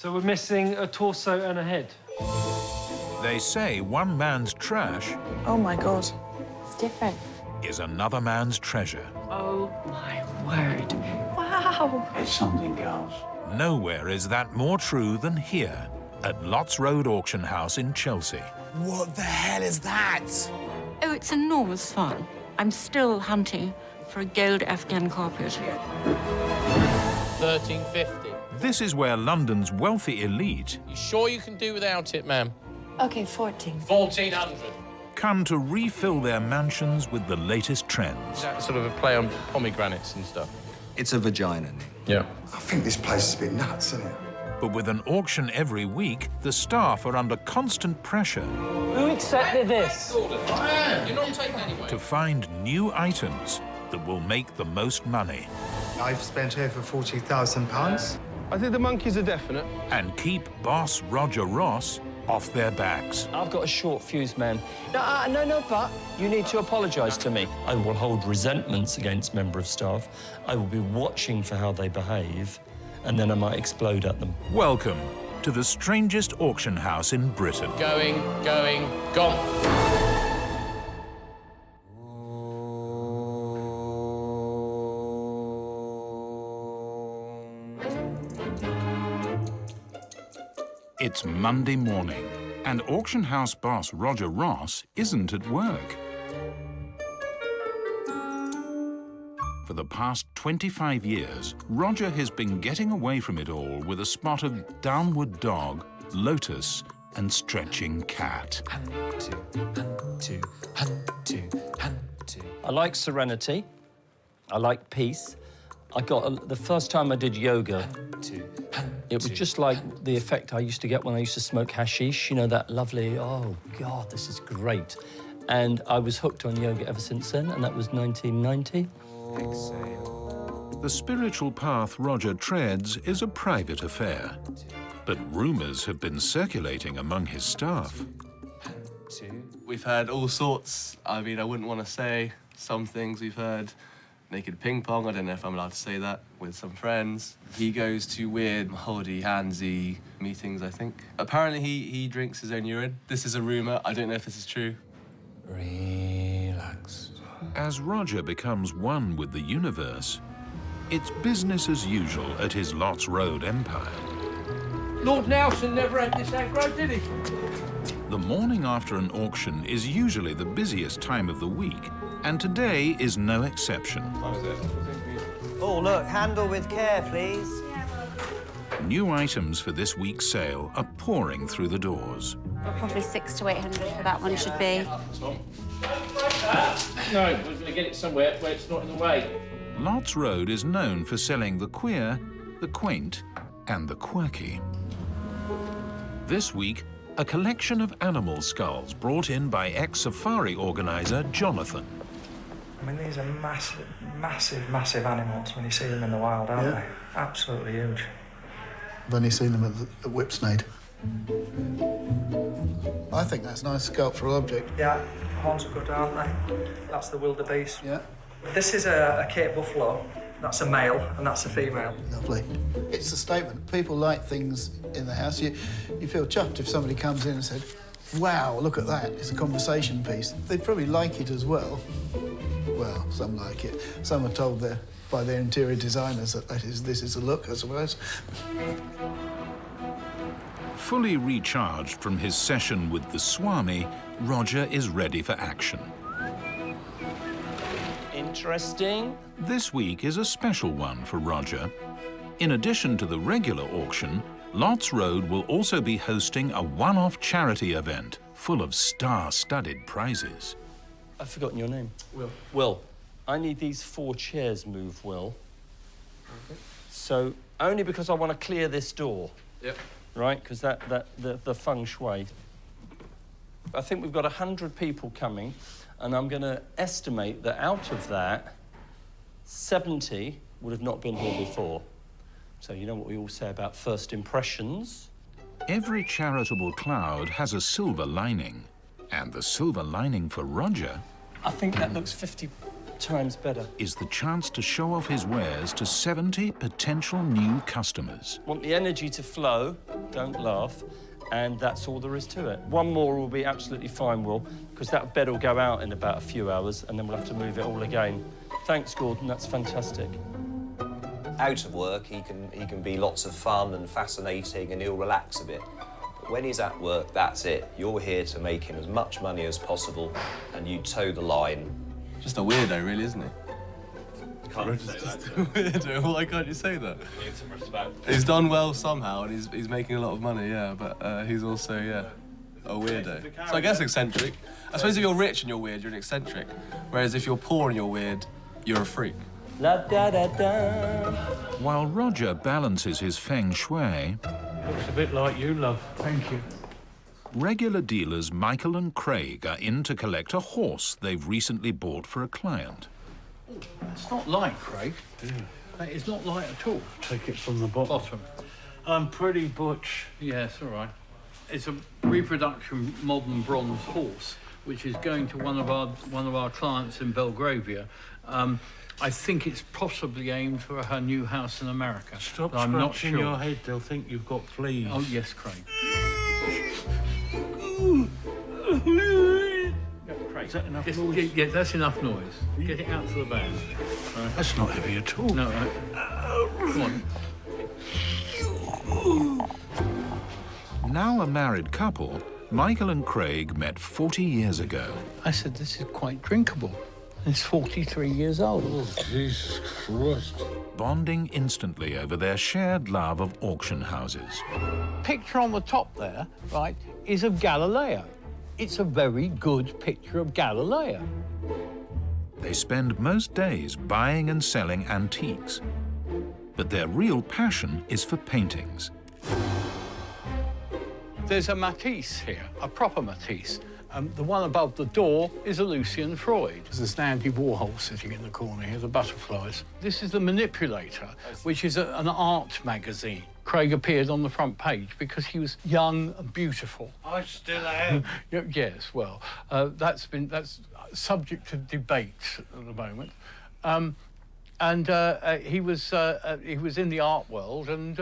So we're missing a torso and a head. They say one man's trash... Oh, my God. It's different. ...is another man's treasure. Oh, my word. Wow. It's something, girls. Nowhere is that more true than here, at Lots Road Auction House in Chelsea. What the hell is that? Oh, it's enormous fun. I'm still hunting for a gold Afghan carpet. 1350. This is where London's wealthy elite... You sure you can do without it, ma'am? Okay, 14. 1400. ...come to refill their mansions with the latest trends. Is that sort of a play on pomegranates and stuff? It's a vagina, Nick. Yeah. I think this place is a bit nuts, isn't it? But with an auction every week, the staff are under constant pressure Who accepted this? You're not taking anyway. to find new items that will make the most money I've spent here for £40,000. I think the monkeys are definite. and keep boss Roger Ross off their backs. I've got a short fuse, man. No, but you need to apologise to me. I will hold resentments against member of staff. I will be watching for how they behave, and then I might explode at them. Welcome to the strangest auction house in Britain. Going, gone. It's Monday morning, and auction house boss Roger Ross isn't at work. For the past 25 years, Roger has been getting away from it all with a spot of downward dog, lotus, and stretching cat. I like serenity. I like peace. The first time I did yoga, it was just like the effect I used to get when I used to smoke hashish, you know, that lovely, oh, God, this is great. And I was hooked on yoga ever since then, and that was 1990. The spiritual path Roger treads is a private affair, but rumours have been circulating among his staff. We've heard all sorts. I mean, I wouldn't want to say some things we've heard. Naked ping pong, I don't know if I'm allowed to say that, with some friends. He goes to weird holdy, handsy meetings, I think. Apparently he drinks his own urine. This is a rumour. I don't know if this is true. Relax. As Roger becomes one with the universe, it's business as usual at his Lots Road empire. Lord Nelson never had this aggro, did he? The morning after an auction is usually the busiest time of the week, and today is no exception. Oh, look, handle with care, please. New items for this week's sale are pouring through the doors. Probably 600 to 800 for that one should be. No, we're going to get it somewhere where it's not in the way. Lots Road is known for selling the queer, the quaint, and the quirky. This week, a collection of animal skulls brought in by ex-safari organiser Jonathan. I mean, these are massive animals when you see them in the wild, aren't they? Absolutely huge. I've only seen them at Whipsnade. I think that's a nice sculptural object. Yeah, horns are good, aren't they? That's the wildebeest. Yeah. This is a Cape Buffalo. That's a male and that's a female. Lovely. It's a statement. People like things in the house. You feel chuffed if somebody comes in and said, wow, look at that. It's a conversation piece. They'd probably like it as well. Well, some like it. Some are told by their interior designers that this is a look, I suppose. Fully recharged from his session with the Swami, Roger is ready for action. Interesting. This week is a special one for Roger. In addition to the regular auction, Lots Road will also be hosting a one-off charity event full of star-studded prizes. I've forgotten your name. Will. Will, I need these 4 chairs moved, Will. Okay. So, only because I want to clear this door. Yep. Right, because the feng shui. I think we've got 100 people coming, and I'm going to estimate that out of that, 70 would have not been here before. So you know what we all say about first impressions? Every charitable cloud has a silver lining, and the silver lining for Roger... I think that looks 50 times better. ...is the chance to show off his wares to 70 potential new customers. Want the energy to flow, don't laugh, and that's all there is to it. One more will be absolutely fine, Will, because that bed will go out in about a few hours, and then we'll have to move it all again. Thanks, Gordon, that's fantastic. Out of work, he can be lots of fun and fascinating, and he'll relax a bit. But when he's at work, that's it. You're here to make him as much money as possible, and you toe the line. Just a weirdo, really, isn't he? Can't say that. Weirdo. Why can't you say that? You need some respect. He's done well somehow, and he's making a lot of money, yeah. But he's also, yeah, a weirdo. So I guess eccentric. I suppose if you're rich and you're weird, you're an eccentric. Whereas if you're poor and you're weird, you're a freak. La da da da. While Roger balances his feng shui, Looks a bit like you, love. Thank you. regular dealers Michael and Craig are in to collect a horse they've recently bought for a client. It's not light, Craig. That is not light at all. Take it from the bottom. Pretty butch. Yes, all right. It's a reproduction modern bronze horse, which is going to one of our clients in Belgravia. I think it's possibly aimed for her new house in America. Stop I'm not scratching sure. your head. They'll think you've got fleas. Oh yes, Craig. Craig. Is that enough Just- noise? Yeah, that's enough noise. Get it out to the van. Right. That's not heavy at all. No, right. Come on. Now a married couple, Michael and Craig met 40 years ago. I said, this is quite drinkable. He's 43 years old. Oh, Jesus Christ. Bonding instantly over their shared love of auction houses. Picture on the top there, right, is of Galileo. It's a very good picture of Galileo. They spend most days buying and selling antiques. But their real passion is for paintings. There's a Matisse here, a proper Matisse. The one above the door is a Lucian Freud. There's an Andy Warhol sitting in the corner here, the butterflies. This is the Manipulator, which is an art magazine. Craig appeared on the front page because he was young and beautiful. I still am. Yes, well, that's subject to debate at the moment. He was in the art world and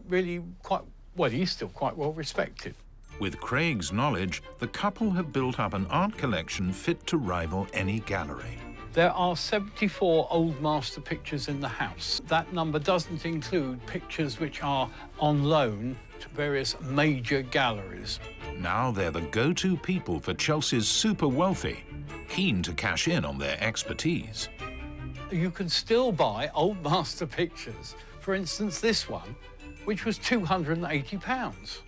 really quite, well, he's still quite well respected. With Craig's knowledge, the couple have built up an art collection fit to rival any gallery. There are 74 old master pictures in the house. That number doesn't include pictures which are on loan to various major galleries. Now they're the go-to people for Chelsea's super wealthy, keen to cash in on their expertise. You can still buy old master pictures. For instance, this one, which was £280.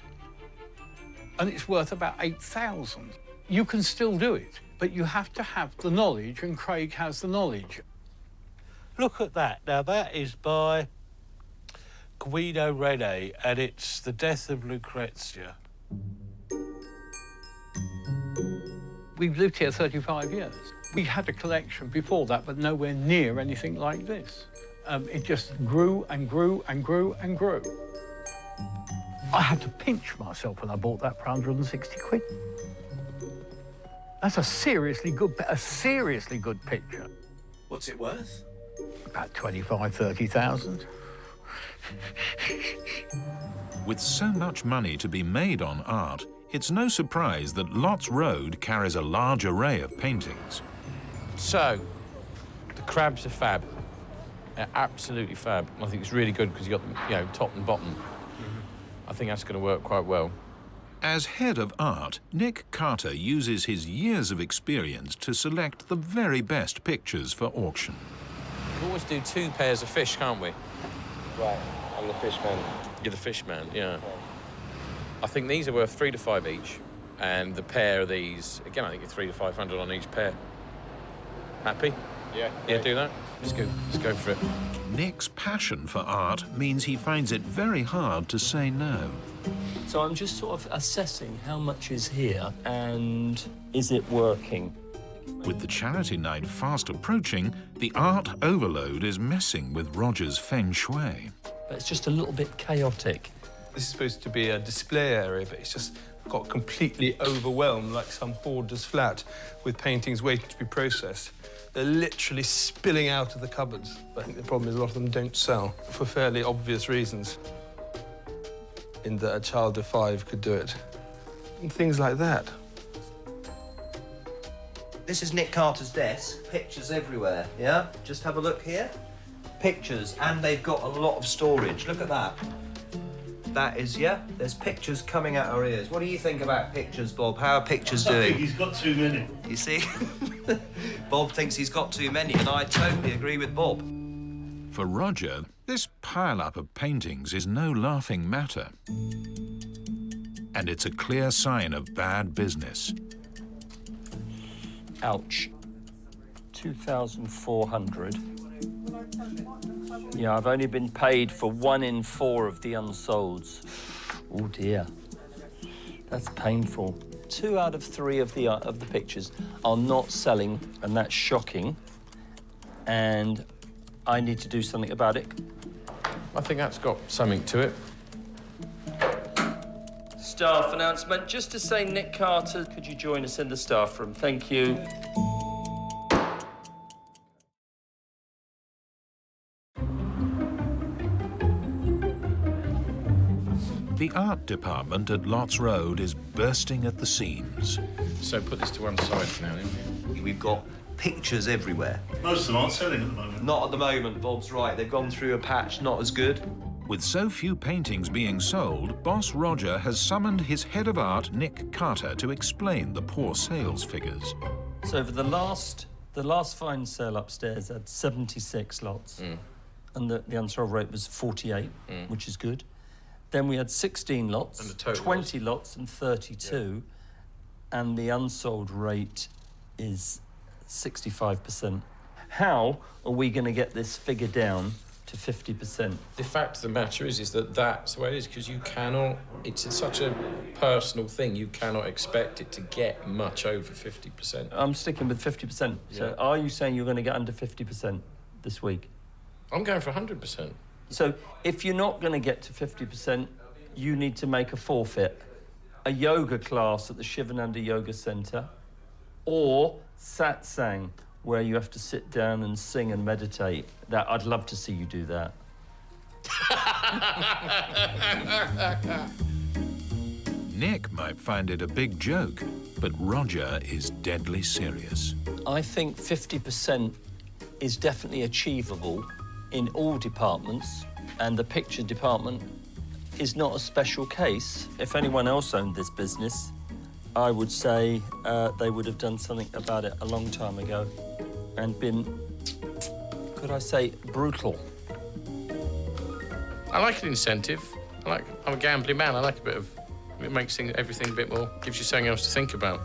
And it's worth about 8,000. You can still do it, but you have to have the knowledge, and Craig has the knowledge. Look at that. Now, that is by Guido Rene, and it's The Death of Lucrezia. We've lived here 35 years. We had a collection before that, but nowhere near anything like this. It just grew and grew and grew and grew. I had to pinch myself when I bought that for 160 quid. That's a seriously good picture. What's it worth? About 25, 30,000. With so much money to be made on art, it's no surprise that Lots Road carries a large array of paintings. So, the crabs are fab. They're absolutely fab. I think it's really good because you've got, top and bottom. I think that's going to work quite well. As head of art, Nick Carter uses his years of experience to select the very best pictures for auction. We can always do 2 pairs of fish, can't we? Right, I'm the fish man. You're the fish man, yeah. I think these are worth 3 to 5 each, and the pair of these, again, I think it's 300 to 500 on each pair. Happy? Yeah. Yeah, do that. Let's go for it. Nick's passion for art means he finds it very hard to say no. So I'm just sort of assessing how much is here and is it working? With the charity night fast approaching, the art overload is messing with Roger's feng shui. But it's just a little bit chaotic. This is supposed to be a display area, but it's just got completely overwhelmed like some hoarder's flat with paintings waiting to be processed. They're literally spilling out of the cupboards. I think the problem is a lot of them don't sell for fairly obvious reasons. in that a child of 5 could do it. And things like that. This is Nick Carter's desk. Pictures everywhere, yeah? Just have a look here. Pictures, and they've got a lot of storage. Look at that. That is, yeah, there's pictures coming out our ears. What do you think about pictures, Bob? How are pictures doing? I think he's got too many. You see? Bob thinks he's got too many, and I totally agree with Bob. For Roger, this pile-up of paintings is no laughing matter. And it's a clear sign of bad business. Ouch. 2,400. Yeah, I've only been paid for 1 in 4 of the unsolds. Oh dear, that's painful. 2 out of 3 of the pictures are not selling, and that's shocking. And I need to do something about it. I think that's got something to it. Staff announcement. Just to say, Nick Carter, could you join us in the staff room? Thank you. The art department at Lots Road is bursting at the seams. So put this to one side for now, then. We've got pictures everywhere. Most of them aren't selling at the moment. Not at the moment, Bob's right. They've gone through a patch, not as good. With so few paintings being sold, boss Roger has summoned his head of art, Nick Carter, to explain the poor sales figures. So for the last fine sale upstairs had 76 lots. And the unsold rate was 48, which is good. Then we had 16 lots, and the total 20 lots and 32, and the unsold rate is 65%. How are we going to get this figure down to 50%? The fact of the matter is that that's the way it is, because you cannot, it's such a personal thing, you cannot expect it to get much over 50%. I'm sticking with 50%. So are you saying you're going to get under 50% this week? I'm going for 100%. So if you're not going to get to 50%, you need to make a forfeit. A yoga class at the Shivananda Yoga Centre, or satsang, where you have to sit down and sing and meditate. That I'd love to see you do that. Nick might find it a big joke, but Roger is deadly serious. I think 50% is definitely achievable in all departments, and the picture department is not a special case. If anyone else owned this business, I would say they would have done something about it a long time ago and been, could I say, brutal. I like an incentive. I'm a gambling man. I like a bit of, it makes everything a bit more, gives you something else to think about.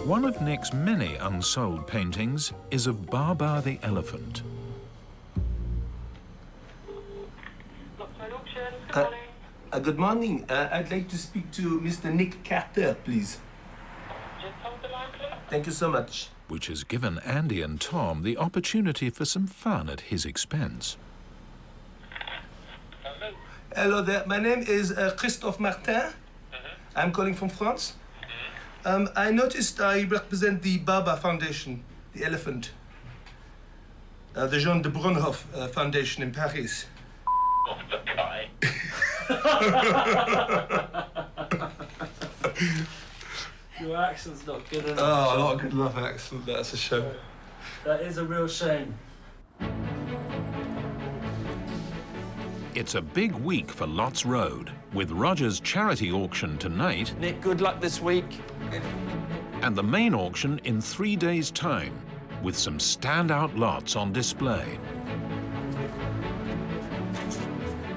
One of Nick's many unsold paintings is of Baba the elephant. Good morning. I'd like to speak to Mr. Nick Carter, please. Thank you so much. Which has given Andy and Tom the opportunity for some fun at his expense. Hello there. My name is Christophe Martin. I'm calling from France. I noticed I represent the Baba Foundation, the elephant. The Jean de Brunhoff Foundation in Paris. Your accent's not good enough. Oh, not a good enough accent, that's a shame. That is a real shame. It's a big week for Lots Road, with Roger's charity auction tonight. Nick, good luck this week. And the main auction in 3 days' time, with some standout lots on display.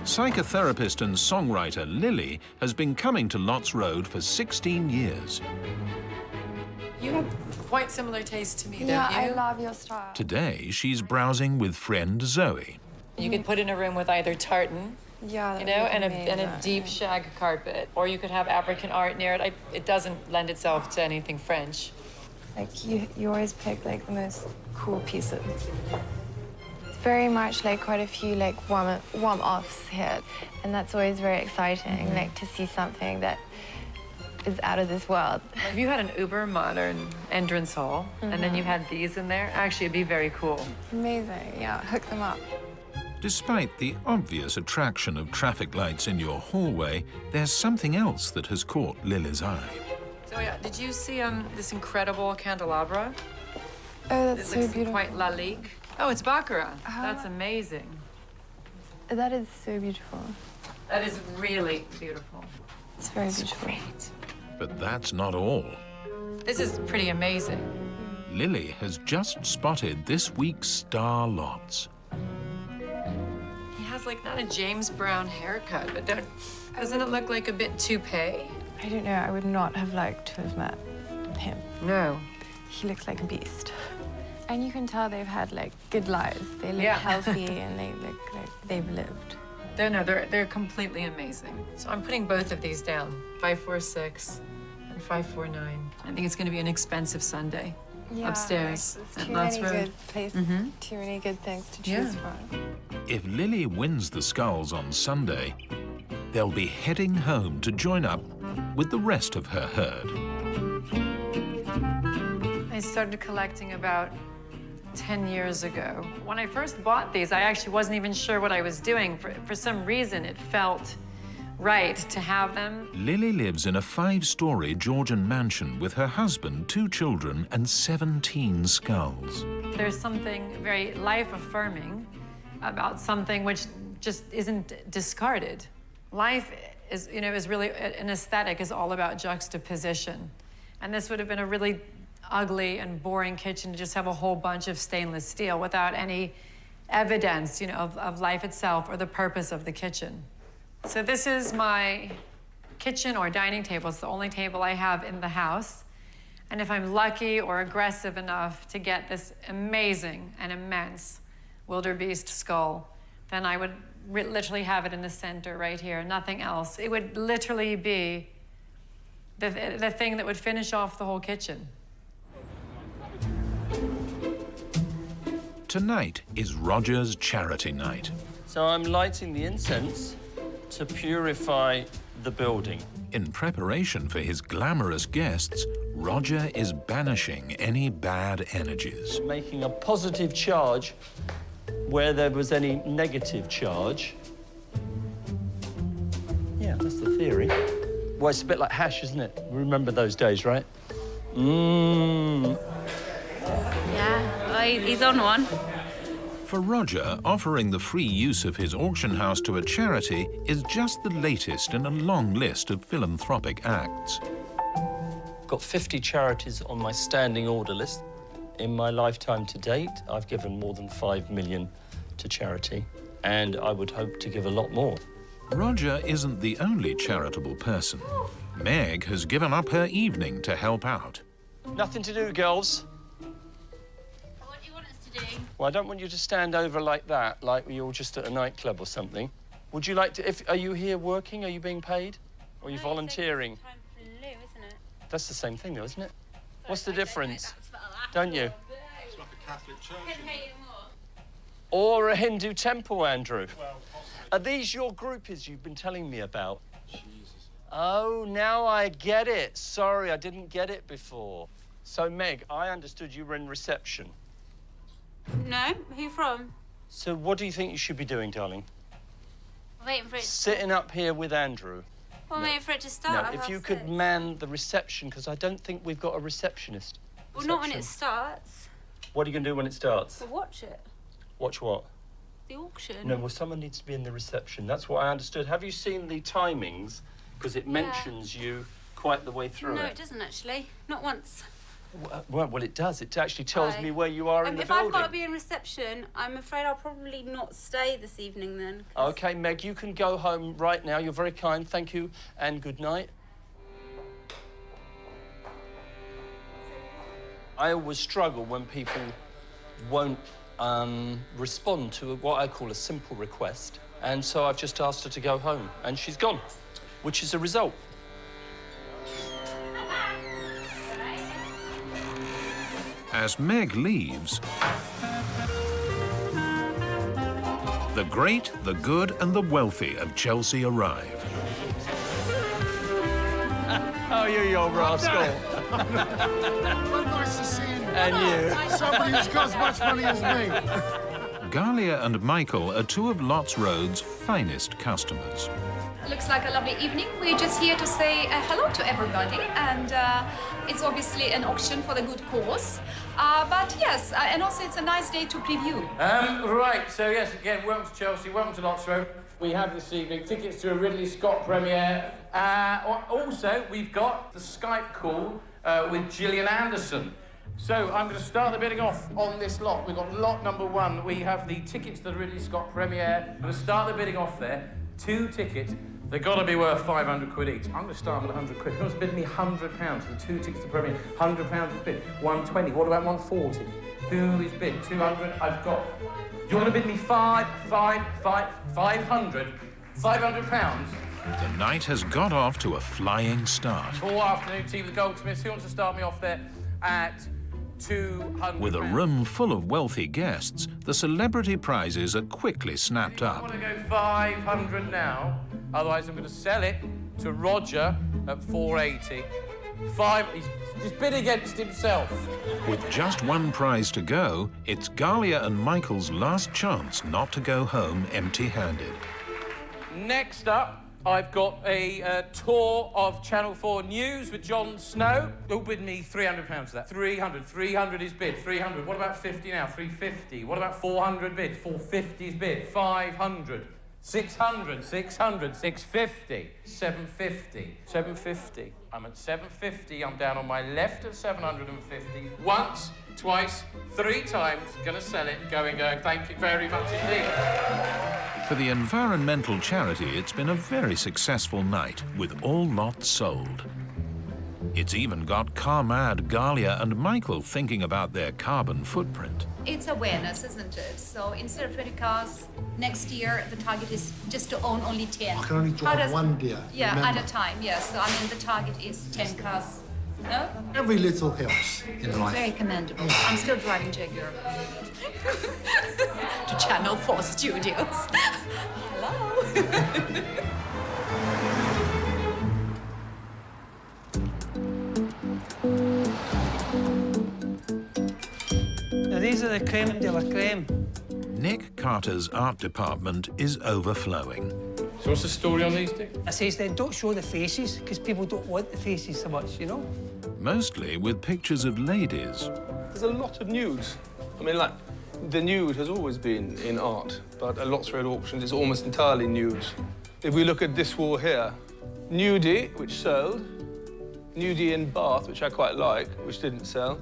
Psychotherapist and songwriter Lily has been coming to Lots Road for 16 years. You have quite similar taste to me, don't you? Yeah, I love your style. Today, she's browsing with friend Zoe. You could put in a room with either tartan, yeah, you know, and a deep shag carpet, or you could have African art near it. It doesn't lend itself to anything French. Like you always pick like the most cool pieces. It's very much like quite a few like warm-offs here, and that's always very exciting. Like to see something that is out of this world. If you had an uber modern entrance hall, and then you had these in there, actually it'd be very cool. Amazing, yeah, hook them up. Despite the obvious attraction of traffic lights in your hallway, there's something else that has caught Lily's eye. So yeah, did you see this incredible candelabra? Oh, that's it so looks beautiful. quite lalique. Oh, it's baccarat. That's amazing. That is so beautiful. That is really beautiful. It's very beautiful. Great. But that's not all. This is pretty amazing. Lily has just spotted this week's star lots. He has like not a James Brown haircut, but doesn't it look like a bit toupee? I don't know. I would not have liked to have met him. No. He looks like a beast. And you can tell they've had like good lives. They look healthy and they look like they've lived. They're completely amazing. So I'm putting both of these down, 546 and 549. I think it's going to be an expensive Sunday upstairs There's at too Knott's many Road. good places, too many good things to choose from. If Lily wins the skulls on Sunday, they'll be heading home to join up with the rest of her herd. I started collecting about 10 years ago. When I first bought these, I actually wasn't even sure what I was doing. For some reason, it felt right to have them. Lily lives in a 5-story Georgian mansion with her husband, 2 children, and 17 skulls. There's something very life-affirming about something which just isn't discarded. Life is, is really, an aesthetic is all about juxtaposition. And this would have been a really ugly and boring kitchen to just have a whole bunch of stainless steel without any evidence, of life itself or the purpose of the kitchen. So this is my kitchen or dining table. It's the only table I have in the house. And if I'm lucky or aggressive enough to get this amazing and immense wildebeest skull, then I would literally have it in the center right here, nothing else. It would literally be the thing that would finish off the whole kitchen. Tonight is Roger's charity night. So I'm lighting the incense to purify the building. In preparation for his glamorous guests, Roger is banishing any bad energies. Making a positive charge where there was any negative charge. Yeah, that's the theory. Well, it's a bit like hash, isn't it? Remember those days, right? Yeah, he's on one. For Roger, offering the free use of his auction house to a charity is just the latest in a long list of philanthropic acts. Got 50 charities on my standing order list. In my lifetime to date, I've given more than 5 million to charity, and I would hope to give a lot more. Roger isn't the only charitable person. Meg has given up her evening to help out. Nothing to do, girls. What do you want us to do? Well, I don't want you to stand over like that, like we all just at a nightclub or something. Would you like to, are you here working? Are you being paid? Or are you volunteering? Time for Lou, isn't it? That's the same thing, though, isn't it? What's the difference? Don't you? It's like a Catholic church. Or a Hindu temple, Andrew. Well, are these your groupies you've been telling me about? Jesus. Oh, now I get it. Sorry, I didn't get it before. So, Meg, I understood you were in reception. No, who from? So what do you think you should be doing, darling? Waiting for it. Sitting up here with Andrew. Well, waiting for it to start. No, if you could man the reception, because I don't think we've got a receptionist. Well, not when it starts. What are you going to do when it starts? We'll watch it. Watch what? The auction. No, well, someone needs to be in the reception. That's what I understood. Have you seen the timings? Because it mentions you quite the way through No, it doesn't actually. Not once. Well, it does. It actually tells me where you are in the if building. I've got to be in reception, I'm afraid I'll probably not stay this evening then. OK, Meg, you can go home right now. You're very kind. Thank you, and good night. I always struggle when people won't respond to what I call a simple request. And so I've just asked her to go home, and she's gone, which is a result. As Meg leaves, the great, the good, and the wealthy of Chelsea arrive. Oh, you old rascal. Well, nice to see you. And you. Somebody who's got as much money as me. Galia and Michael are two of Lots Road's finest customers. Looks like a lovely evening. We're just here to say hello to everybody, and it's obviously an auction for the good cause. But yes, and also it's a nice day to preview. Right, so yes, again, welcome to Chelsea, welcome to Lots Road. We have this evening tickets to a Ridley Scott premiere. Also, we've got the Skype call with Gillian Anderson. So I'm going to start the bidding off on this lot. We've got lot number 1. We have the tickets to the Ridley Scott premiere. I'm going to start the bidding off there. 2 tickets. They've got to be worth 500 quid each. I'm going to start with 100 quid. Who's bidding me £100 for the 2 tickets to the premiere? £100 is bid. 120. What about 140? Who is bid? 200. I've got. You're going to bid me 500. £500. The night has got off to a flying start. Full afternoon tea with the Goldsmiths. Who wants to start me off there at 200? With a room full of wealthy guests, the celebrity prizes are quickly snapped I up. want to go 500 now. Otherwise, I'm going to sell it to Roger at 480. He's bid against himself. With just one prize to go, it's Galia and Michael's last chance not to go home empty-handed. Next up, I've got a tour of Channel 4 News with Jon Snow. Who'll bid me £300 for that? 300. 300 is bid. 300. What about 50 now? 350. What about 400 bid? 450 is bid. 500. 600. 600. 650. 750. 750. I'm at 750. I'm down on my left at 750. Once, twice, 3 times. Gonna sell it. Going. Thank you very much indeed. For the environmental charity, it's been a very successful night, with all lots sold. It's even got car-mad Galia and Michael thinking about their carbon footprint. It's awareness, isn't it? So instead of 20 cars, next year the target is just to own only 10. I can only drive one, dear. Yeah, remember. at a time, yes. So I mean the target is 10 cars. No? Every little helps in It's life. very commendable. I'm still driving Jaguar. To Channel 4 Studios. Hello. Now these are the creme de la creme. Nick Carter's art department is overflowing. So what's the story on these things? I says then don't show the faces because people don't want the faces so much, you know? Mostly with pictures of ladies. There's a lot of nudes. I mean, like, the nude has always been in art, but at Lots Road auctions, it's almost entirely nudes. If we look at this wall here, nudie, which sold, nudie in Bath, which I quite like, which didn't sell,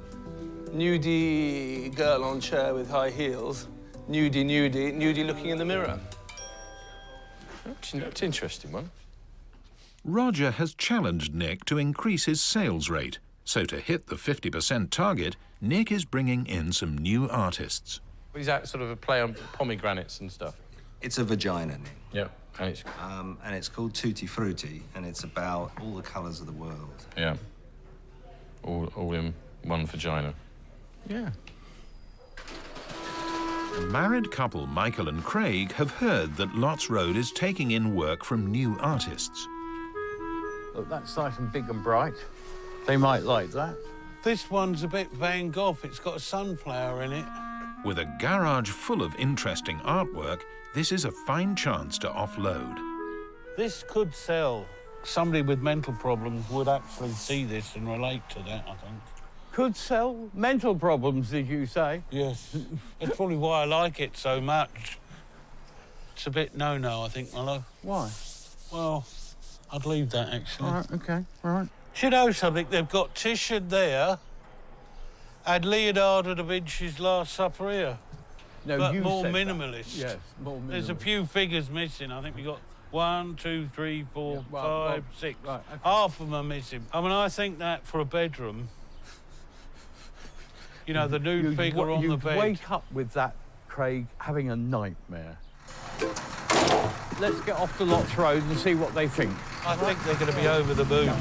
nudie girl on chair with high heels, nudie looking in the mirror. That's an interesting one. Roger has challenged Nick to increase his sales rate. So to hit the 50% target, Nick is bringing in some new artists. Is that sort of a play on pomegranates and stuff? It's a vagina, Nick. Yep, and it's called Tutti Frutti, and it's about all the colours of the world. Yeah. All in one vagina. Yeah. Married couple Michael and Craig have heard that Lots Road is taking in work from new artists. Look, that's nice and big and bright. They might like that. This one's a bit Van Gogh. It's got a sunflower in it. With a garage full of interesting artwork, this is a fine chance to offload. This could sell. Somebody with mental problems would actually see this and relate to that, I think. Could sell? Mental problems, did you say? Yes. That's probably why I like it so much. It's a bit no-no, I think, my love. Why? Well, I'd leave that, actually. All right, OK, all right. Do you know something? They've got Titian there, and Leonardo da Vinci's Last Supper here. No, but you more said that. minimalist. Yes, more minimalist. There's a few figures missing. I think we got 1, 2, 3, 4, 5, 6. Right, okay. Half of them are missing. I mean, I think that for a bedroom, you know, the nude figure on the bed. You'd wake up with that, Craig, having a nightmare. Let's get off the Lots Road and see what they think. I think they're going to be over the moon.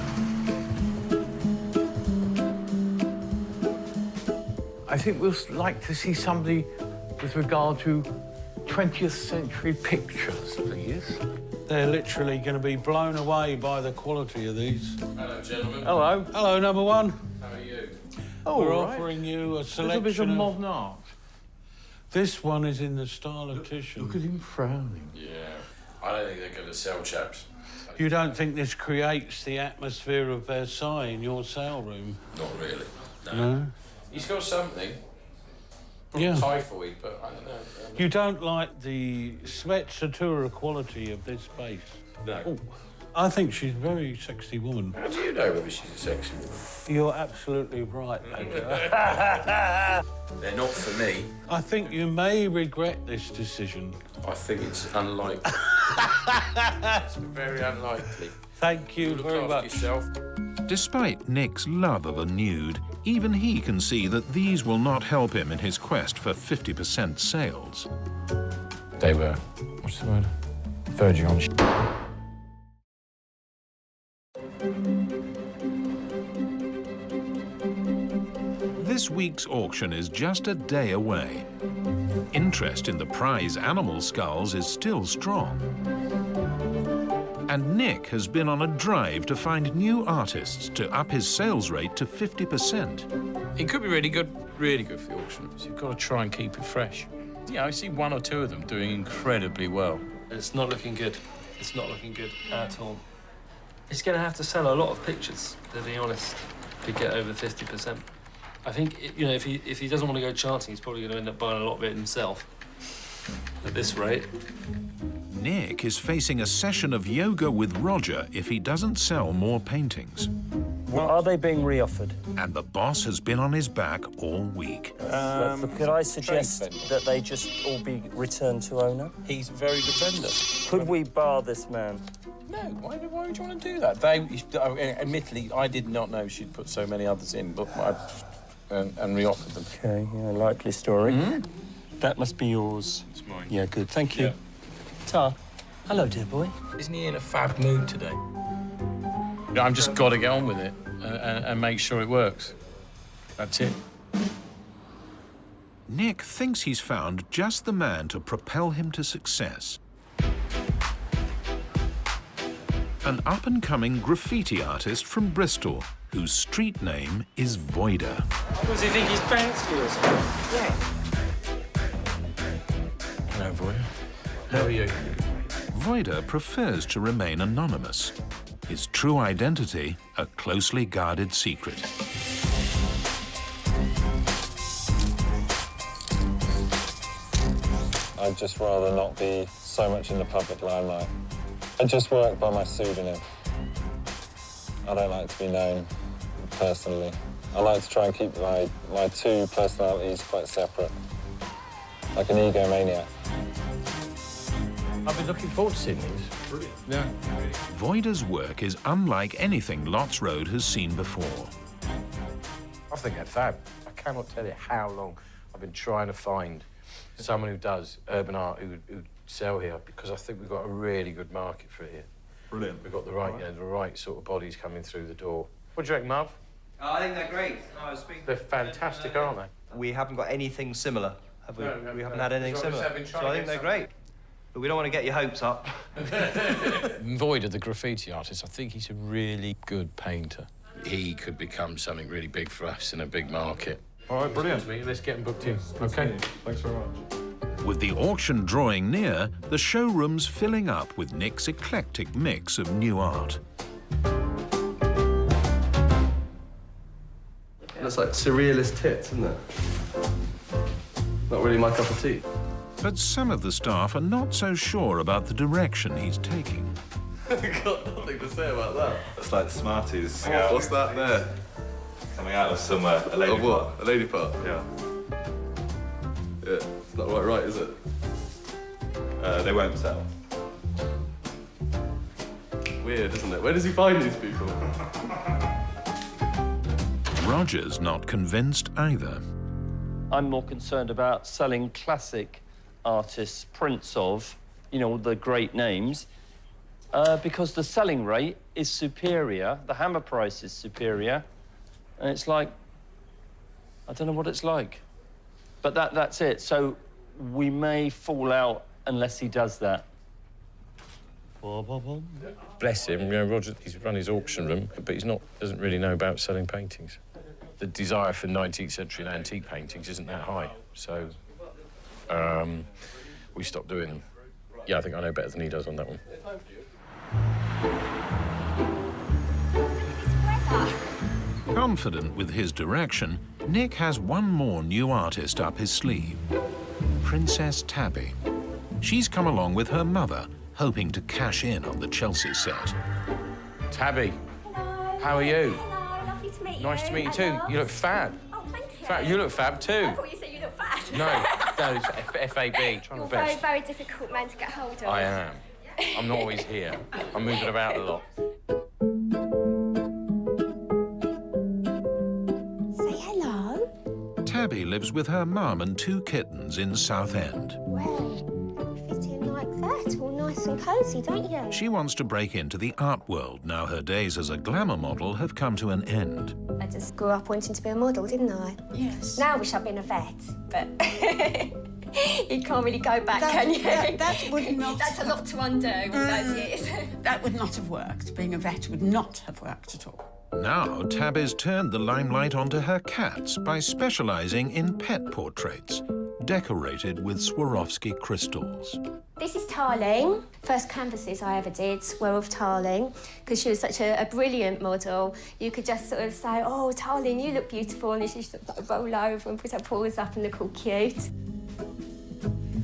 I think we'll like to see somebody with regard to 20th century pictures, please. They're literally going to be blown away by the quality of these. Hello, gentlemen. Hello. Hello, number 1. How are you? We're right. offering you a A selection little bit of modern art. This one is in the style of Titian. Look at him frowning. Yeah, I don't think they're going to sell, chaps. You don't think this creates the atmosphere of Versailles in your sale room? Not really, No? He's got something. Yeah. Typhoid, but I don't know. You don't like the svezzatura quality of this space? No. Oh, I think she's a very sexy woman. How do you know whether she's a sexy woman? You're absolutely right, Major. They're not for me. I think you may regret this decision. I think it's unlikely. It's very unlikely. Thank you very much. Yourself. Despite Nick's love of a nude, even he can see that these will not help him in his quest for 50% sales. They were, what's the word? Verging on This week's auction is just a day away. Interest in the prize animal skulls is still strong. And Nick has been on a drive to find new artists to up his sales rate to 50%. It could be really good for the auction. So you've got to try and keep it fresh. Yeah, I see one or two of them doing incredibly well. It's not looking good. It's not looking good at all. He's going to have to sell a lot of pictures, to be honest, to get over 50%. I think, you know, if he doesn't want to go chancing, he's probably going to end up buying a lot of it himself at this rate. Nick is facing a session of yoga with Roger if he doesn't sell more paintings. Well, are they being reoffered? And the boss has been on his back all week. Could I suggest that they just all be returned to owner? He's a very good vendor. Could we bar this man? No, why would you want to do that? Admittedly, I did not know she'd put so many others in, but and reoffered them. Okay, yeah, likely story. Mm-hmm. That must be yours. It's mine. Yeah, good. Thank you. Yeah. Ta. Hello, dear boy. Isn't he in a fab mood today? I've just got to get on with it and make sure it works. That's it. Nick thinks he's found just the man to propel him to success. An up-and-coming graffiti artist from Bristol, whose street name is Voida. Does he think he's Banksy or something? Yeah. Hello, Voida. How are you? Voida prefers to remain anonymous. His true identity, a closely guarded secret. I'd just rather not be so much in the public limelight. I just work by my pseudonym. I don't like to be known personally. I like to try and keep my two personalities quite separate, like an egomaniac. I've been looking forward to seeing these. Brilliant. Yeah. Voida's work is unlike anything Lots Road has seen before. I think they're fab. I cannot tell you how long I've been trying to find someone who does urban art who'd sell here, because I think we've got a really good market for it here. Brilliant. We've got the right, the right sort of bodies coming through the door. What do you reckon, Marv? I think they're great. They're fantastic, aren't they? We haven't got anything similar, have we? No, We haven't had anything so similar. I've So I think they're great. But we don't want to get your hopes up. Voida, the graffiti artist, I think he's a really good painter. He could become something really big for us in a big market. All right, brilliant. Let's get him booked in. Okay. Thanks very much. With the auction drawing near, the showroom's filling up with Nick's eclectic mix of new art. Looks like surrealist tits, isn't it? Not really my cup of tea. But some of the staff are not so sure about the direction he's taking. I've got nothing to say about that. It's like Smarties. What's that there? Coming out of somewhere. A lady Of what? A lady part? Yeah. Yeah, it's not quite right, is it? They won't sell. Weird, isn't it? Where does he find these people? Roger's not convinced either. I'm more concerned about selling classic artists, prints of, you know, the great names, because the selling rate is superior, the hammer price is superior, and it's like, I don't know what it's like. But that's it. So we may fall out unless he does that. Bless him, you know, Roger, he's run his auction room, but doesn't really know about selling paintings. The desire for 19th century and antique paintings isn't that high, so we stopped doing them. Yeah, I think I know better than he does on that one. Confident with his direction, Nick has one more new artist up his sleeve, Princess Tabby. She's come along with her mother, hoping to cash in on the Chelsea set. Tabby, how are you? Hello, lovely to meet you. Nice to meet you too. You look fab. Oh, thank you. Fab. You look fab too. I thought you said you look fat. No, it's FAB. Trying You're my a very, best. very difficult man to get hold of. I am. I'm not always here. I'm moving about a lot. Say hello. Tabby lives with her mum and 2 kittens in Southend. Well, you fit in like that, all nice and cosy, don't you? She wants to break into the art world now her days as a glamour model have come to an end. I just grew up wanting to be a model, didn't I? Yes. Now I wish I'd been a vet, but you can't really go back, can you? That would not... That's a lot to undo all those years. That would not have worked. Being a vet would not have worked at all. Now, Tabby's turned the limelight onto her cats by specialising in pet portraits, decorated with Swarovski crystals. This is Tarling. First canvases I ever did were of Tarling, because she was such a brilliant model. You could just sort of say, oh, Tarling, you look beautiful, and she just sort of roll over and put her paws up and look all cute.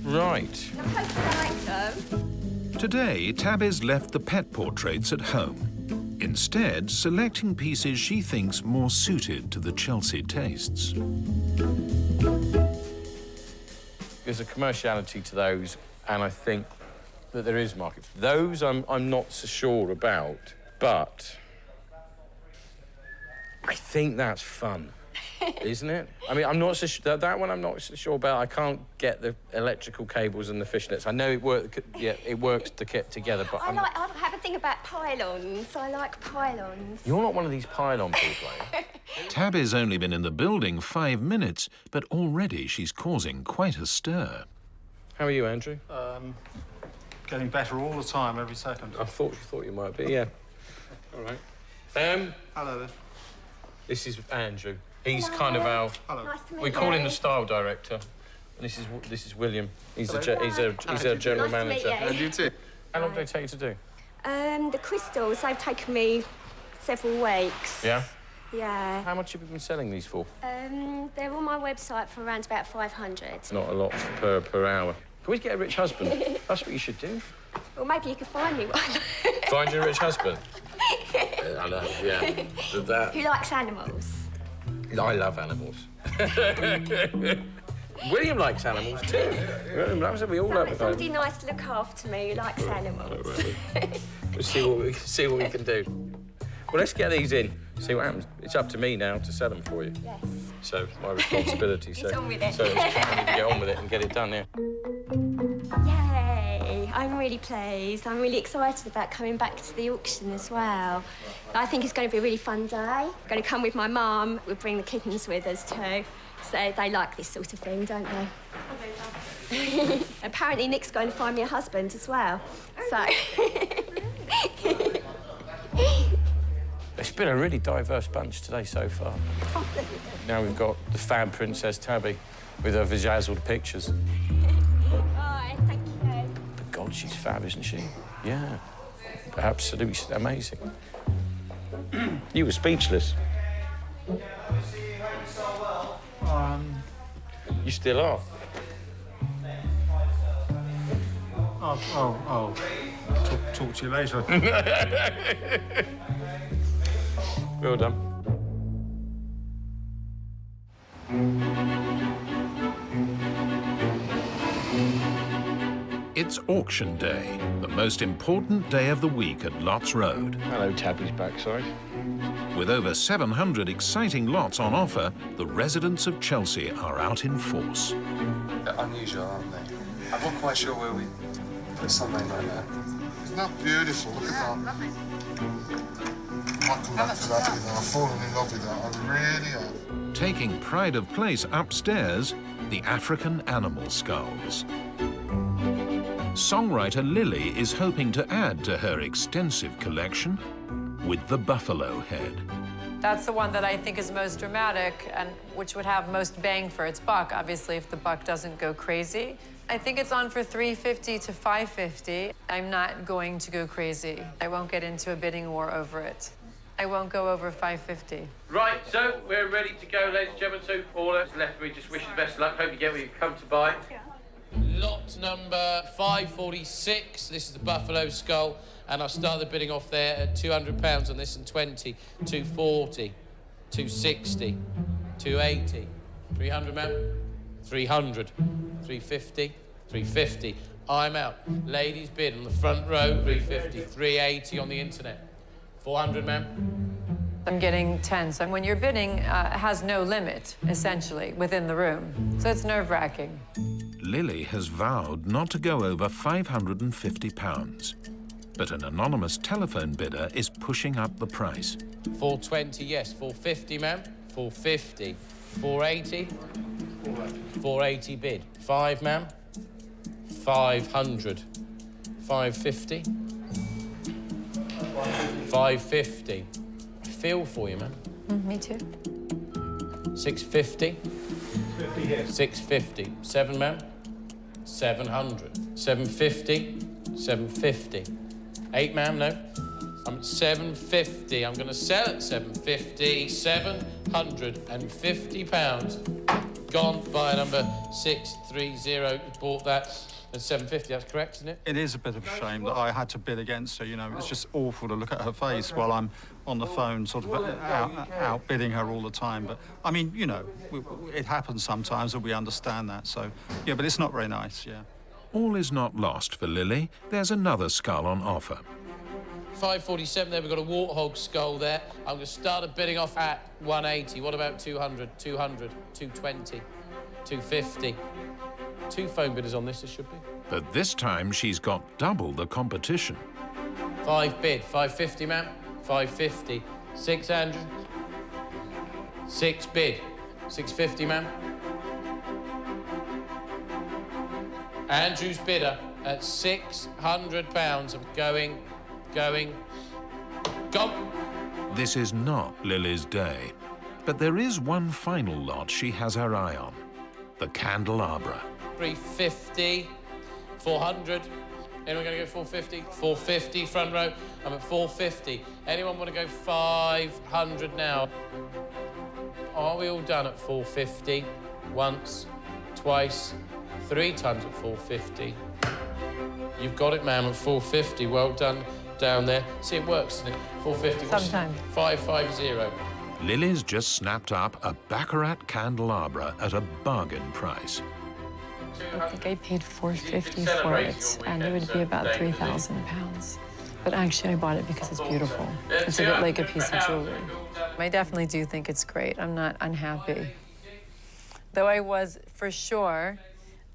Right. I hope you like them. Today, Tabby's left the pet portraits at home, instead selecting pieces she thinks more suited to the Chelsea tastes. There's a commerciality to those, and I think that there is market for those. I'm not so sure about, but I think that's fun, isn't it? I mean, I'm not so that one I'm not so sure about. I can't get the electrical cables and the fishnets. I know it works. Yeah, it works to get together, but I have a thing about pylons. I like pylons. You're not one of these pylon people, are you? Tabby's only been in the building 5 minutes, but already she's causing quite a stir. How are you, Andrew? Getting better all the time, every second. I thought you might be, yeah. All right. Hello there. This is Andrew. He's kind of our... Hello. Nice to meet We call him you. the style director. And this is William. He's Hello. he's a general Nice to meet manager. you. And you too. How long did it take you to do? The crystals, they've taken me several weeks. Yeah? Yeah. How much have you been selling these for? They're on my website for around about 500. It's not a lot per hour. Can we get a rich husband? That's what you should do. Well, maybe you could find me one. Find you a rich husband. I know, yeah. Who likes animals? I love animals. William likes animals too. We all love Somebody them. nice to look after me who likes animals. We'll see what we can do. Well, let's get these in. See what happens. It's up to me now to sell them for you. Yes. So it's my responsibility. Get on with it. So I need to get on with it and get it done. Yeah. Yay! I'm really pleased. I'm really excited about coming back to the auction as well. I think it's going to be a really fun day. I'm going to come with my mum. We'll bring the kittens with us too. So they like this sort of thing, don't they? Apparently Nick's going to find me a husband as well. So... It's been a really diverse bunch today so far. Now we've got the fab Princess Tabby with her vajazzled pictures. Hi, thank you. But God, she's fab, isn't she? Yeah. Absolutely amazing. You were speechless. You still are. Talk to you later. Well done. It's auction day, the most important day of the week at Lots Road. Hello, Tabby's backside. With over 700 exciting lots on offer, the residents of Chelsea are out in force. Unusual, aren't they? I'm not quite sure where we put something like that. Isn't that beautiful? Look at that. I'll come back to that, you know. I've fallen in love with that. I really have. Taking pride of place upstairs, the African animal skulls. Songwriter Lily is hoping to add to her extensive collection with the buffalo head. That's the one that I think is most dramatic and which would have most bang for its buck, obviously, if the buck doesn't go crazy. I think it's on for $350 to $550. I'm not going to go crazy. I won't get into a bidding war over it. I won't go over $550. Right, so we're ready to go, ladies and gentlemen. So all that's left, we just wish you the best of luck. Hope you get what you've come to buy. Yeah. Lot number 546. This is the Buffalo Skull, and I'll start the bidding off there at £200 on this, and 20, 240, 260, 280, 300, ma'am, 300, 350, 350. I'm out. Ladies bid on the front row, 350, 380 on the internet. 400, ma'am. I'm getting tense. And when you're bidding, it has no limit, essentially, within the room. So it's nerve-wracking. Lily has vowed not to go over £550, but an anonymous telephone bidder is pushing up the price. 420, yes. 450, ma'am. 450. 480. 480 bid. 5, ma'am. 500. 550. 550. Feel for you, man. Me too. 650. 650. 7, ma'am. 700. 750. 750. 8, ma'am, no. I'm at 750. I'm going to sell at 750. £750. Gone by number 630. Bought that at 750. That's correct, isn't it? It is a bit of a shame that I had to bid against her, you know. It's just awful to look at her face while I'm on the phone sort of outbidding her all the time. But, I mean, you know, it happens sometimes and we understand that. So, yeah, but it's not very nice, yeah. All is not lost for Lily. There's another skull on offer. 547 there, we've got a Warthog Skull there. I'm going to start a bidding off at 180. What about 200, 200, 220, 250? 2 phone bidders on this, it should be. But this time she's got double the competition. 5 bid, 550, ma'am. 550, 600. 6 bid, 650, ma'am. Andrew's bidder at £600. I'm going. Gone. This is not Lily's day, but there is one final lot she has her eye on, the candelabra. 350, 400. Anyone going to go 450? 450, front row. I'm at 450. Anyone want to go 500 now? Are we all done at 450? Once, twice, 3 times at 450. You've got it, ma'am, at 450. Well done down there. See, it works, doesn't it? 450. Sometimes. 550. Lily's just snapped up a Baccarat candelabra at a bargain price. I think I paid $450 for it, and it would be about £3,000. But actually, I bought it because it's beautiful. It's a bit like a piece of jewelry. I definitely do think it's great. I'm not unhappy. Though I was for sure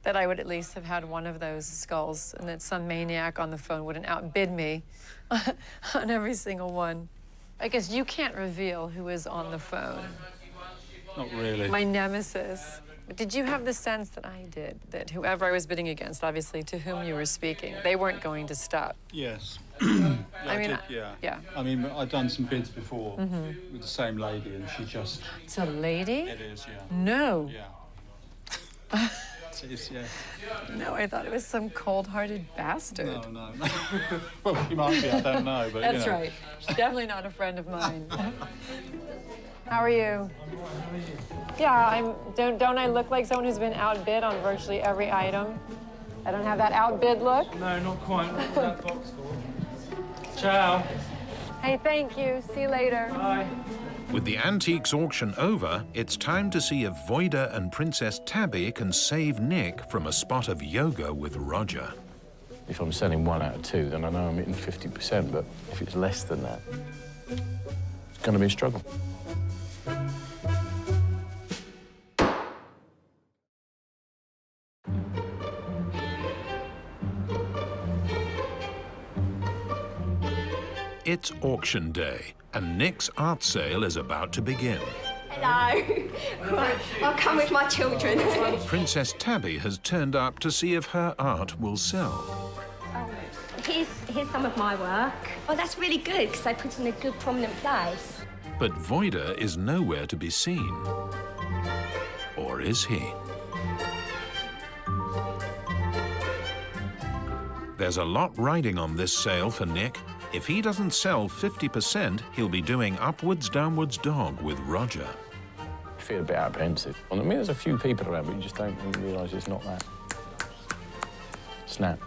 that I would at least have had one of those skulls and that some maniac on the phone wouldn't outbid me on every single one. I guess you can't reveal who is on the phone. Not really. My nemesis. Did you have the sense that I did, that whoever I was bidding against, obviously, to whom you were speaking, they weren't going to stop? Yes. I mean, yeah. I mean, I've done some bids before with the same lady, and she just... It's a lady? It is, yeah. No. Yeah. It is, yeah. No, I thought it was some cold-hearted bastard. No. Well, she might be, I don't know, but That's you know. right. She's definitely not a friend of mine. How are you? Yeah, don't I look like someone who's been outbid on virtually every item? I don't have that outbid look? No, not quite. What's that box for? Ciao. Hey, thank you. See you later. Bye. With the antiques auction over, it's time to see if Voida and Princess Tabby can save Nick from a spot of yoga with Roger. If I'm selling 1 out of 2, then I know I'm hitting 50%, but if it's less than that, it's going to be a struggle. It's auction day, and Nick's art sale is about to begin. Hello. Right, I'll come with my children. Princess Tabby has turned up to see if her art will sell. Here's here's some of my work. Oh, that's really good, because I put it in a good, prominent place. But Voida is nowhere to be seen. Or is he? There's a lot riding on this sale for Nick. If he doesn't sell 50%, he'll be doing upwards, downwards dog with Roger. I feel a bit apprehensive. I mean, there's a few people around, but you just don't realise it's not that. Snap.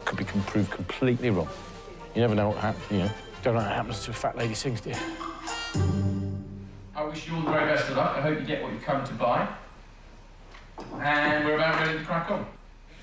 Could be proved completely wrong. You never know what happens, you know. Don't know what happens to a fat lady sings, do you? I wish you all the very best of luck. I hope you get what you've come to buy. And we're about ready to crack on.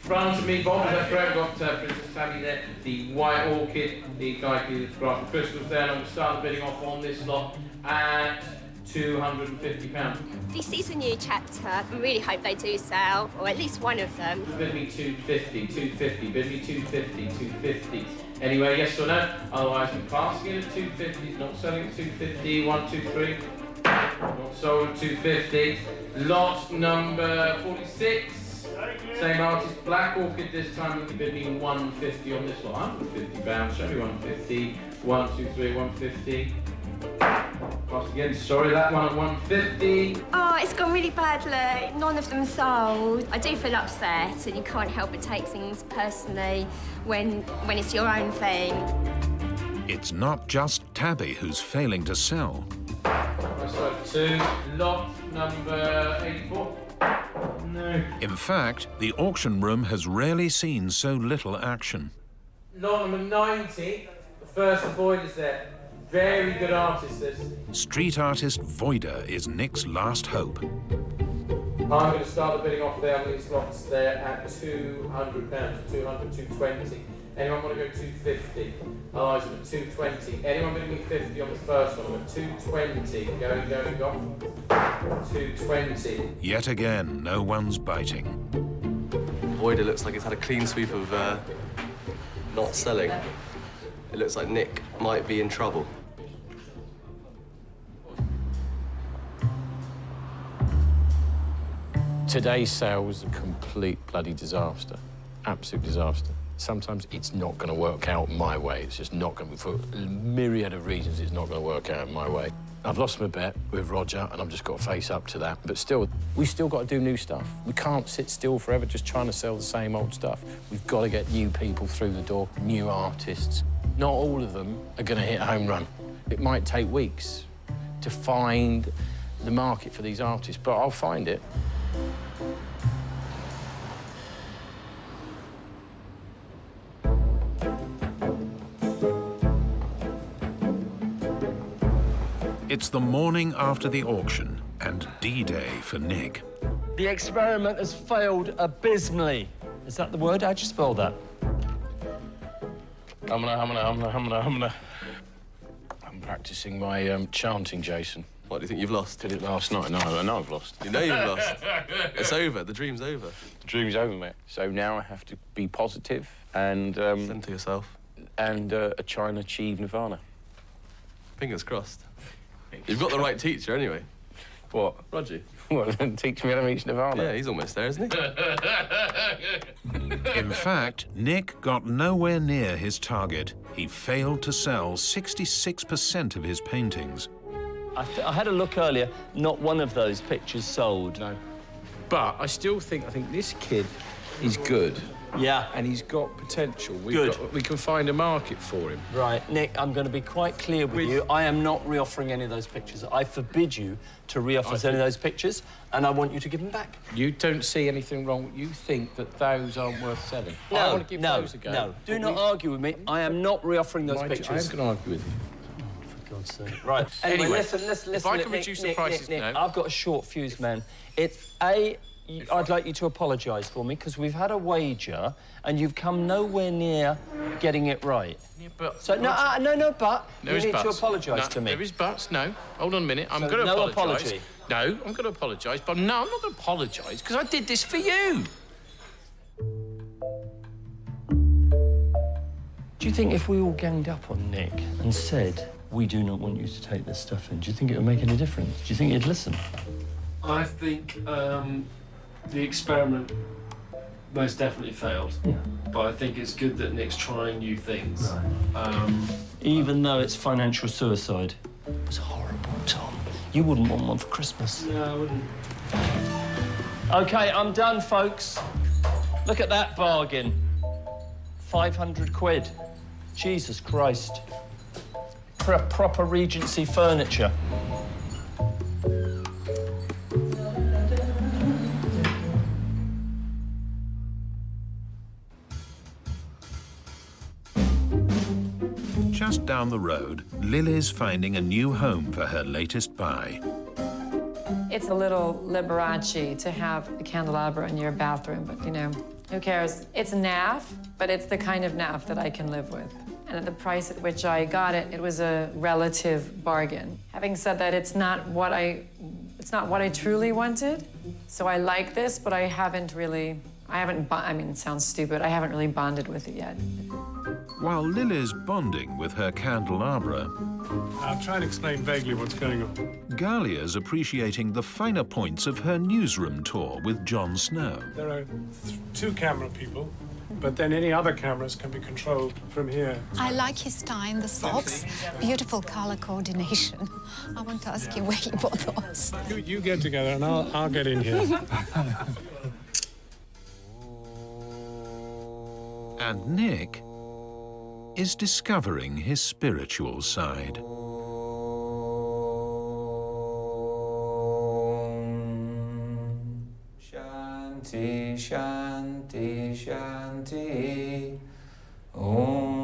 Front of me, Bob, that's correct. We've got Princess Tabby there, the white orchid, the guy who's grass and crystals there, and I'm going to start the bidding off on this lot at £250. This is a new chapter. I really hope they do sell, or at least one of them. Bid me 250, 250, bid me 250, 250. Anyway, yes or no? Otherwise, I'm passing it at 250, not selling at 250, 1, 2, 3. Not sold at 250. Lot number 46. Same artist, Black Orchid this time. You bid me 150 on this lot. £150. Show me 150. 1, 2, 3, 150. Pass again. Sorry, that one at 150. Oh, it's gone really badly. None of them sold. I do feel upset, and you can't help but take things personally when it's your own thing. It's not just Tabby who's failing to sell. So 2, lot number 84. No. In fact, the auction room has rarely seen so little action. Lot number 90. The first avoid is there. Very good artist, this. Street artist Voida is Nick's last hope. I'm going to start the bidding off there on these lots there at £200, 200, 220. Anyone want to go 250? Otherwise, I'm at 220. Anyone bidding me 50 on the first one? I'm at 220. Going, 220. Yet again, no one's biting. Voida looks like it's had a clean sweep of not selling. It looks like Nick might be in trouble. Today's sale was a complete bloody disaster. Absolute disaster. Sometimes it's not going to work out my way. It's just not going to, for a myriad of reasons, it's not going to work out my way. I've lost my bet with Roger, and I've just got to face up to that. But still, we've still got to do new stuff. We can't sit still forever just trying to sell the same old stuff. We've got to get new people through the door, new artists. Not all of them are going to hit a home run. It might take weeks to find the market for these artists, but I'll find it. It's the morning after the auction and D-Day for Nick. The experiment has failed abysmally. Is that the word? How'd you spell that? I'm practicing my chanting, Jason. What, do you think you've lost? Did it last night? No, I know I've lost. You know you've lost. It's over. The dream's over. The dream's over, mate. So now I have to be positive and... Center yourself. And try and achieve nirvana. Fingers crossed. You've got the right teacher, anyway. What? Roger. Well, then teach me how to reach nirvana. Yeah, he's almost there, isn't he? In fact, Nick got nowhere near his target. He failed to sell 66% of his paintings. I had a look earlier. Not one of those pictures sold. No. But I still think, this kid is good. Yeah. And he's got potential. Good. We can find a market for him. Right, Nick, I'm going to be quite clear with you. I am not reoffering any of those pictures. I forbid you to reoffer any of those pictures, and I want you to give them back. You don't see anything wrong. You think that those aren't worth selling. I want to give those a go. No, do not argue with me. I am not reoffering those pictures. I am going to argue with you. For God's sake. Right. Anyway, listen. If I can reduce the prices... Nick, I've got a short fuse, man. It's I'd like you to apologise for me, because we've had a wager and you've come nowhere near getting it right. Yeah, but... So, no, but. There you need to apologise to me. There is buts, no. Hold on a minute. I'm going to no apologise. Apology. No, I'm going to apologise, but no, I'm not going to apologise, because I did this for you. Do you think if we all ganged up on Nick and said, we do not want you to take this stuff in, do you think it would make any difference? Do you think he'd listen? I think the experiment most definitely failed. Yeah. But I think it's good that Nick's trying new things. Even though it's financial suicide. It's horrible, Tom. You wouldn't want one for Christmas. No, I wouldn't. OK, I'm done, folks. Look at that bargain. 500 quid. Jesus Christ. Proper Regency furniture. Just down the road, Lily's finding a new home for her latest buy. It's a little Liberace to have a candelabra in your bathroom, but you know, who cares? It's naff, but it's the kind of naff that I can live with. And at the price at which I got it, it was a relative bargain. Having said that, it's not what I truly wanted. So I like this, but I haven't, I mean, it sounds stupid, I haven't really bonded with it yet. While Lily's bonding with her candelabra, I'll try and explain vaguely what's going on. Galia's appreciating the finer points of her newsroom tour with Jon Snow. There are 2 camera people, but then any other cameras can be controlled from here. I like his tie and the socks. Beautiful color coordination. I want to ask you where he bought those. You get together and I'll get in here. And Nick is discovering his spiritual side. Shanti, Shanti, Shanti. Om